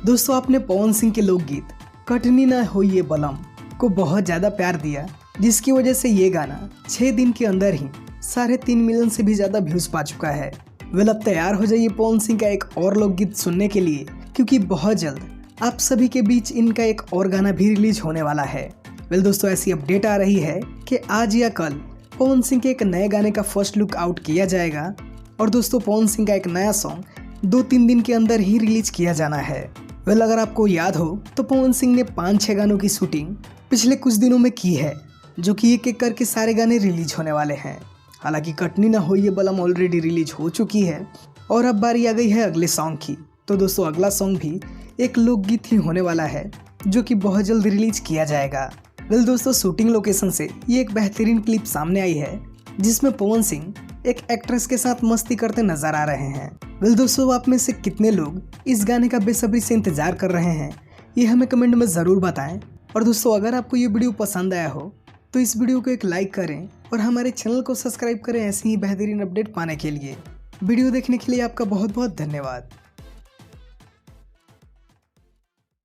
दोस्तों आपने पवन सिंह के लोकगीत कटनी ना हो ये बलम को बहुत ज़्यादा प्यार दिया, जिसकी वजह से ये गाना 6 दिन के अंदर ही 3.5 मिलियन से भी ज़्यादा व्यूज़ पा चुका है। वेल अब तैयार हो जाइए पवन सिंह का एक और लोकगीत सुनने के लिए, क्योंकि बहुत जल्द आप सभी के बीच इनका एक और गाना भी रिलीज होने वाला है। वेल दोस्तों ऐसी अपडेट आ रही है कि आज या कल पवन सिंह के एक नए गाने का फर्स्ट लुक आउट किया जाएगा और दोस्तों पवन सिंह का एक नया सॉन्ग 2-3 दिन के अंदर ही रिलीज किया जाना है। वेल अगर आपको याद हो तो पवन सिंह ने 5-6 गानों की शूटिंग पिछले कुछ दिनों में की है, जो कि एक एक करके सारे गाने रिलीज होने वाले हैं। हालांकि कटनी ना हो ये बलम ऑलरेडी रिलीज हो चुकी है और अब बारी आ गई है अगले सॉन्ग की। तो दोस्तों अगला सॉन्ग भी एक लोकगीत ही होने वाला है, जो कि बहुत जल्द रिलीज किया जाएगा। वेल दोस्तों शूटिंग लोकेशन से ये एक बेहतरीन क्लिप सामने आई है, जिसमें पवन सिंह एक एक्ट्रेस के साथ मस्ती करते नजर आ रहे हैं। वेल दोस्तों आप में से कितने लोग इस गाने का बेसब्री से इंतजार कर रहे हैं, ये हमें कमेंट में ज़रूर बताएं। और दोस्तों अगर आपको ये वीडियो पसंद आया हो तो इस वीडियो को एक लाइक करें और हमारे चैनल को सब्सक्राइब करें ऐसी ही बेहतरीन अपडेट पाने के लिए। वीडियो देखने के लिए आपका बहुत बहुत धन्यवाद।